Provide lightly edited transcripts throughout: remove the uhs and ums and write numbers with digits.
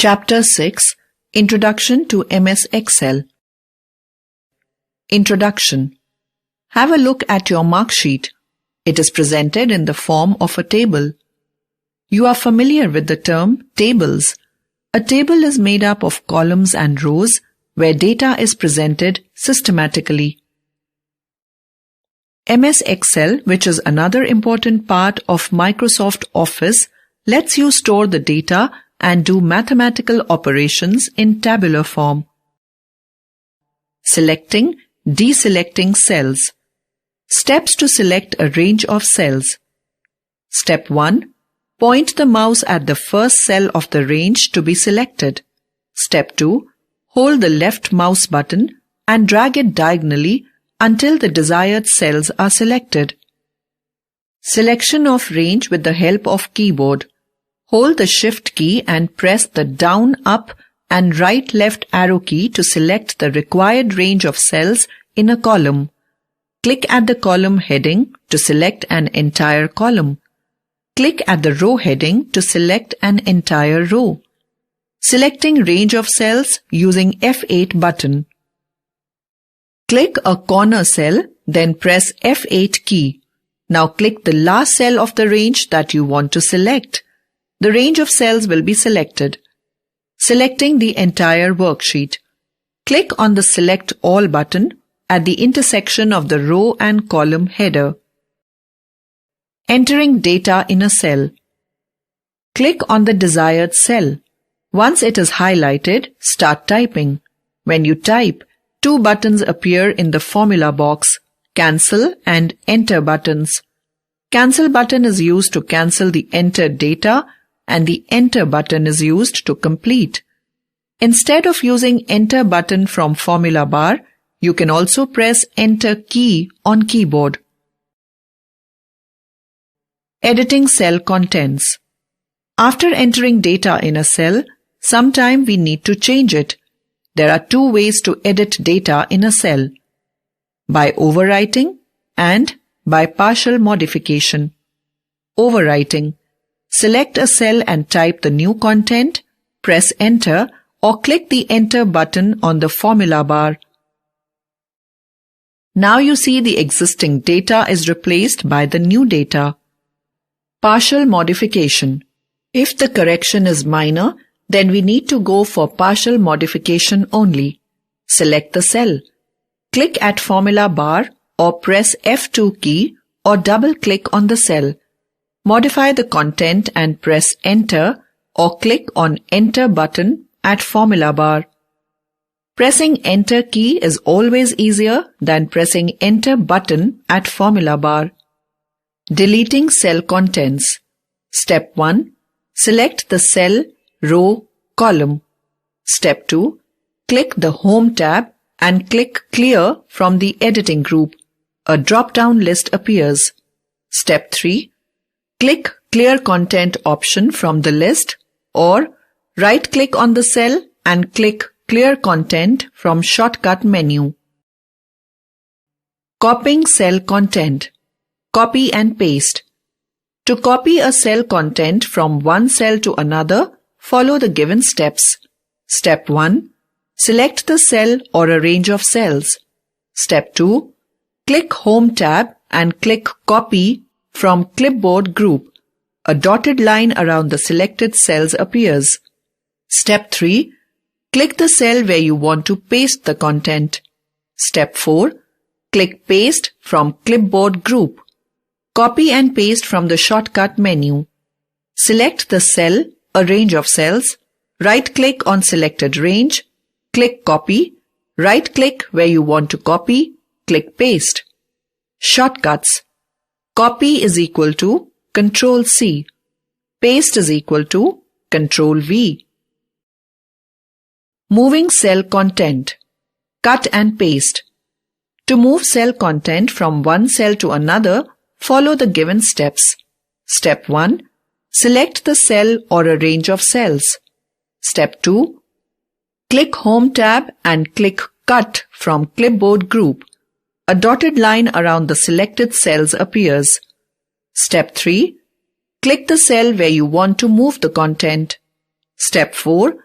Chapter 6 Introduction to MS Excel. Introduction. Have a look at your mark sheet. It is presented in the form of a table. You are familiar with the term tables. A table is made up of columns and rows where data is presented systematically. MS Excel, which is another important part of Microsoft Office, lets you store the data and do mathematical operations in tabular form. Selecting, deselecting cells. Steps to select a range of cells. Step 1. Point the mouse at the first cell of the range to be selected. Step 2. Hold the left mouse button and drag it diagonally until the desired cells are selected. Selection of range with the help of keyboard. Hold the Shift key and press the down, up and right left arrow key to select the required range of cells in a column. Click at the column heading to select an entire column. Click at the row heading to select an entire row. Selecting range of cells using F8 button. Click a corner cell, then press F8 key. Now click the last cell of the range that you want to select. The range of cells will be selected. Selecting the entire worksheet. Click on the Select All button at the intersection of the row and column header. Entering data in a cell. Click on the desired cell. Once it is highlighted, start typing. When you type, two buttons appear in the formula box, Cancel and Enter buttons. Cancel button is used to cancel the entered data and the Enter button is used to complete. Instead of using Enter button from formula bar, you can also press Enter key on keyboard. Editing cell contents. After entering data in a cell, sometime we need to change it. There are two ways to edit data in a cell: by overwriting and by partial modification. Overwriting. Select a cell and type the new content, press Enter or click the Enter button on the formula bar. Now you see the existing data is replaced by the new data. Partial modification. If the correction is minor, then we need to go for partial modification only. Select the cell. Click at formula bar or press F2 key or double-click on the cell. Modify the content and press Enter or click on Enter button at formula bar. Pressing Enter key is always easier than pressing Enter button at formula bar. Deleting cell contents. Step 1. Select the cell, row, column. Step 2. Click the Home tab and click Clear from the editing group. A drop-down list appears. Step 3. Click Clear Content option from the list or right-click on the cell and click Clear Content from shortcut menu. Copying cell content. Copy and paste. To copy a cell content from one cell to another, follow the given steps. Step 1. Select the cell or a range of cells. Step 2. Click Home tab and click Copy from Clipboard group. A dotted line around the selected cells appears. Step 3. Click the cell where you want to paste the content. Step 4. Click Paste from Clipboard group. Copy and paste from the shortcut menu. Select the cell, a range of cells. Right-click on selected range. Click Copy. Right-click where you want to copy. Click Paste. Shortcuts. Copy is equal to Ctrl C. Paste is equal to Ctrl V. Moving cell content. Cut and paste. To move cell content from one cell to another, follow the given steps. Step 1. Select the cell or a range of cells. Step 2. Click Home tab and click Cut from Clipboard group. A dotted line around the selected cells appears. Step 3. Click the cell where you want to move the content. Step 4.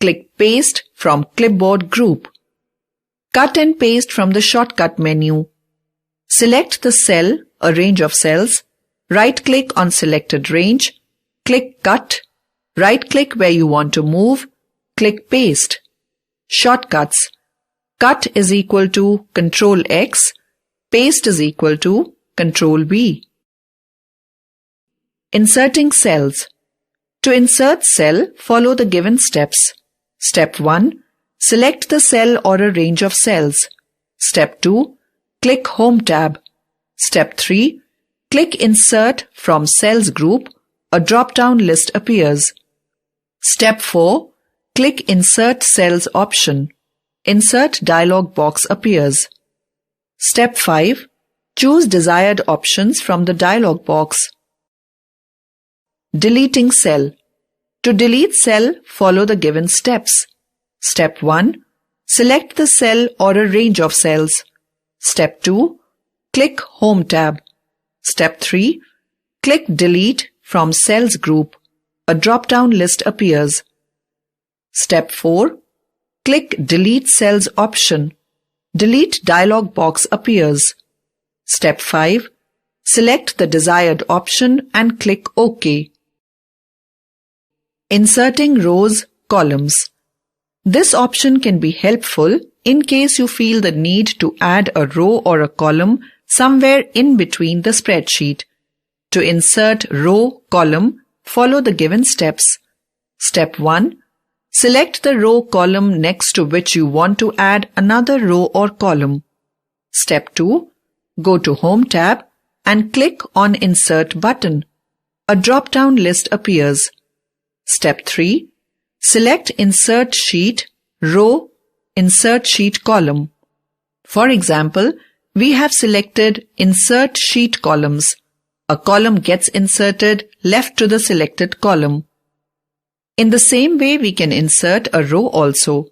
click Paste from Clipboard Group. Cut and paste from the shortcut menu. Select the cell, a range of cells. Right-click on selected range. Click Cut. Right-click where you want to move. Click Paste. Shortcuts. Cut is equal to Ctrl X. Paste is equal to Ctrl V. Inserting cells. To insert cell, follow the given steps. Step 1. Select the cell or a range of cells. Step 2. Click Home tab. Step 3. Click Insert from Cells group. A drop-down list appears. Step 4. Click Insert Cells option. Insert dialog box appears. Step 5. Choose desired options from the dialog box. Deleting cell. To delete cell, follow the given steps. Step 1. Select the cell or a range of cells. Step 2. Click Home tab. Step 3. Click Delete from Cells group. A drop-down list appears. Step 4. Click Delete Cells option. Delete dialog box appears. Step 5. Select the desired option and click OK. Inserting rows, columns. This option can be helpful in case you feel the need to add a row or a column somewhere in between the spreadsheet. To insert row, column, follow the given steps. Step 1. Select the row column next to which you want to add another row or column. Step 2. Go to Home tab and click on Insert button. A drop-down list appears. Step 3. Select Insert Sheet, Row, Insert Sheet column. For example, we have selected Insert Sheet columns. A column gets inserted left to the selected column. In the same way, we can insert a row also.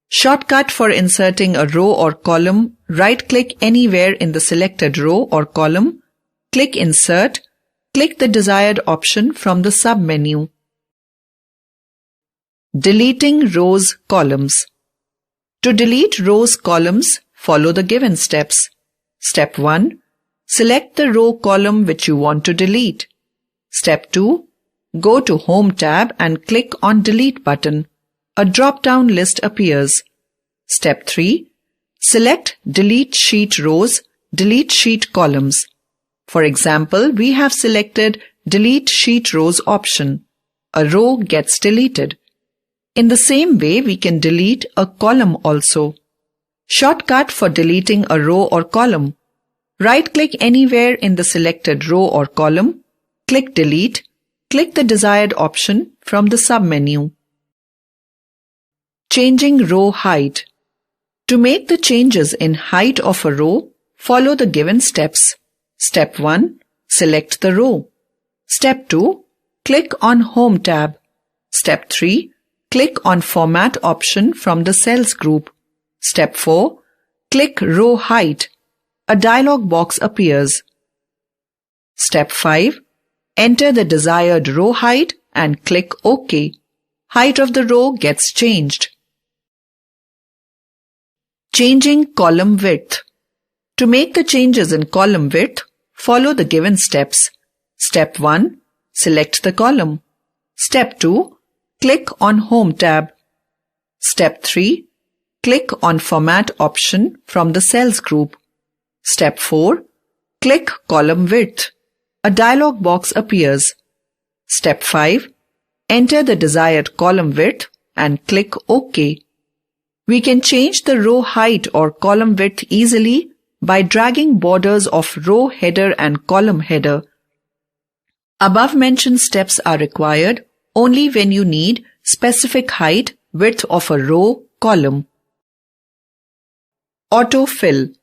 Shortcut for inserting a row or column, right-click anywhere in the selected row or column, click Insert, click the desired option from the sub-menu. Deleting rows, columns. To delete rows, columns, follow the given steps. Step 1. Select the row column which you want to delete. Step 2. Go to Home tab and click on Delete button. A drop-down list appears. Step 3. Select Delete Sheet Rows, Delete Sheet Columns. For example, we have selected Delete Sheet Rows option. A row gets deleted. In the same way, we can delete a column also. Shortcut for deleting a row or column. Right-click anywhere in the selected row or column, click Delete, click the desired option from the sub-menu. Changing row height. To make the changes in height of a row, follow the given steps. Step 1. Select the row. Step 2. Click on Home tab. Step 3. Click on Format option from the Cells group. Step 4. Click Row Height. A dialog box appears. Step 5. Enter the desired row height and click OK. Height of the row gets changed. Changing column width. To make the changes in column width, follow the given steps. Step 1. Select the column. Step 2. Click on Home tab. Step 3. Click on Format option from the Cells group. Step 4. Click Column Width. A dialog box appears. Step 5. Enter the desired column width and click OK. We can change the row height or column width easily by dragging borders of row header and column header. Above mentioned steps are required only when you need specific height, width of a row, column. Autofill.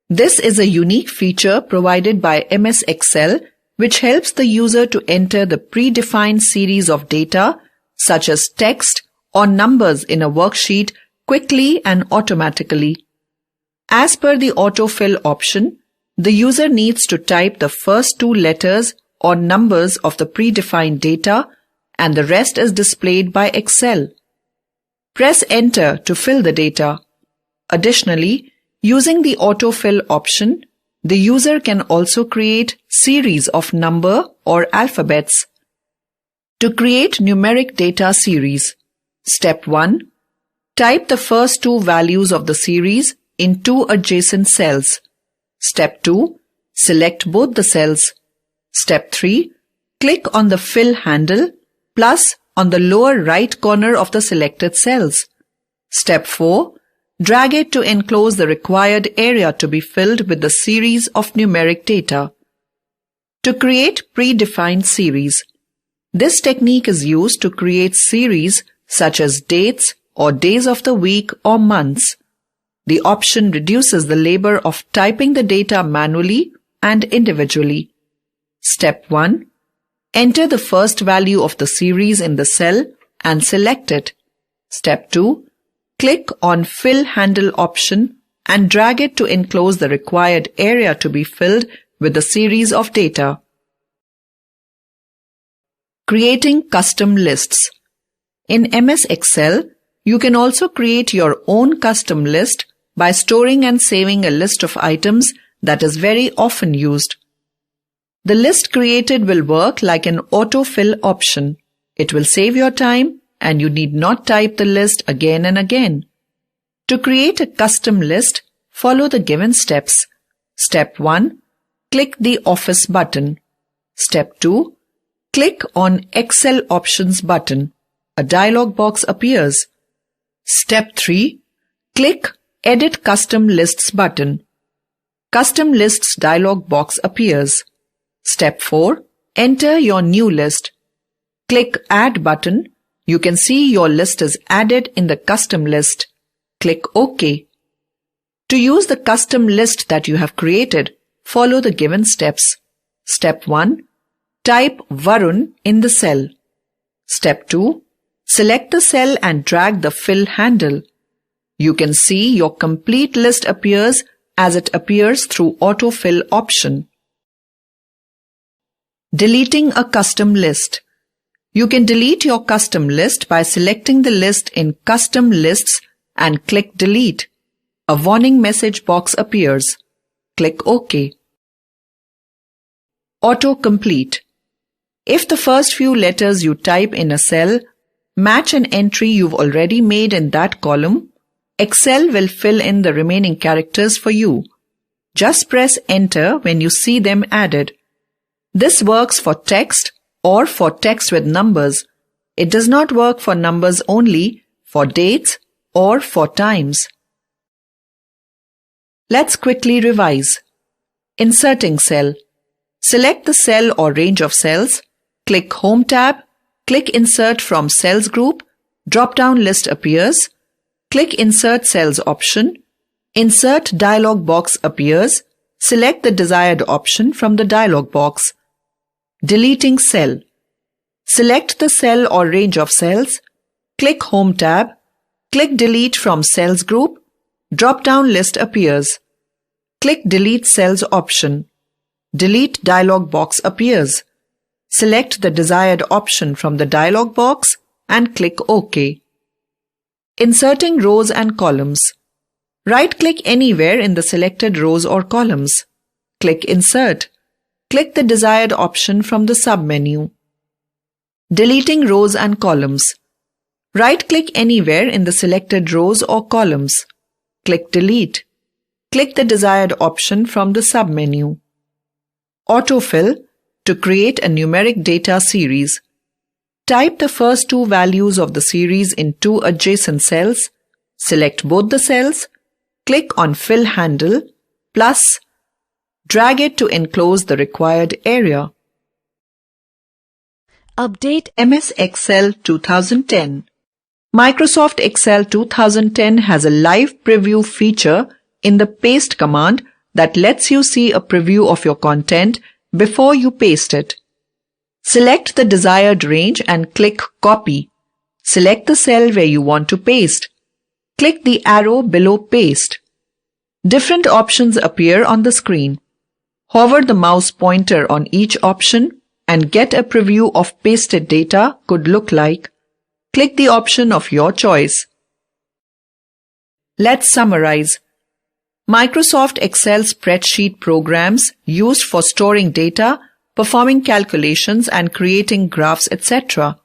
This is a unique feature provided by MS Excel which helps the user to enter the predefined series of data such as text or numbers in a worksheet quickly and automatically. As per the autofill option, the user needs to type the first 2 letters or numbers of the predefined data and the rest is displayed by Excel. Press Enter to fill the data. Additionally, using the autofill option, the user can also create series of number or alphabets. To create numeric data series, Step 1. Type the first two values of the series in two adjacent cells. Step 2. Select both the cells. Step 3. Click on the fill handle plus on the lower right corner of the selected cells. Step 4. Drag it to enclose the required area to be filled with the series of numeric data. To create predefined series, this technique is used to create series such as dates or days of the week or months. The option reduces the labor of typing the data manually and individually. Step 1. Enter the first value of the series in the cell and select it. Step 2. Click on Fill Handle option and drag it to enclose the required area to be filled with the series of data. Creating custom lists. In MS Excel, you can also create your own custom list by storing and saving a list of items that is very often used. The list created will work like an autofill option. It will save your time and you need not type the list again and again. To create a custom list, follow the given steps. Step 1. Click the Office button. Step 2. Click on Excel Options button. A dialog box appears. Step 3. Click Edit Custom Lists button. Custom Lists dialog box appears. Step 4. Enter your new list. Click Add button. You can see your list is added in the custom list. Click OK. To use the custom list that you have created, follow the given steps. Step 1. Type Varun in the cell. Step 2. Select the cell and drag the fill handle. You can see your complete list appears as it appears through autofill option. Deleting a custom list. You can delete your custom list by selecting the list in Custom Lists and click Delete. A warning message box appears. Click OK. Autocomplete. If the first few letters you type in a cell match an entry you've already made in that column, Excel will fill in the remaining characters for you. Just press Enter when you see them added. This works for text or for text with numbers. It does not work for numbers only, for dates or for times. Let's quickly revise. Inserting cell. Select the cell or range of cells. Click Home tab. Click Insert from Cells group. Drop-down list appears. Click Insert Cells option. Insert dialog box appears. Select the desired option from the dialog box. Deleting cell. Select the cell or range of cells. Click Home tab. Click Delete from Cells group. Drop-down list appears. Click Delete Cells option. Delete dialog box appears. Select the desired option from the dialog box and click OK. Inserting rows and columns. Right-click anywhere in the selected rows or columns. Click Insert. Click the desired option from the submenu. Deleting rows and columns. Right-click anywhere in the selected rows or columns. Click Delete. Click the desired option from the submenu. Autofill. To create a numeric data series, type the first two values of the series in two adjacent cells, select both the cells, click on Fill Handle, plus drag it to enclose the required area. Update MS Excel 2010. Microsoft Excel 2010 has a live preview feature in the Paste command that lets you see a preview of your content before you paste it. Select the desired range and click Copy. Select the cell where you want to paste. Click the arrow below Paste. Different options appear on the screen. Hover the mouse pointer on each option and get a preview of pasted data could look like. Click the option of your choice. Let's summarize. Microsoft Excel spreadsheet programs used for storing data, performing calculations and creating graphs, etc.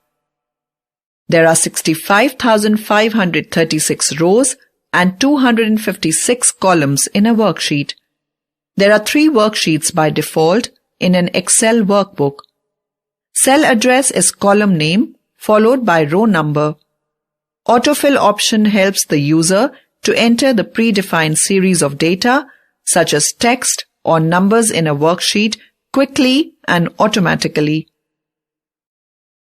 There are 65,536 rows and 256 columns in a worksheet. There are 3 worksheets by default in an Excel workbook. Cell address is column name followed by row number. Autofill option helps the user to enter the predefined series of data, such as text or numbers in a worksheet, quickly and automatically.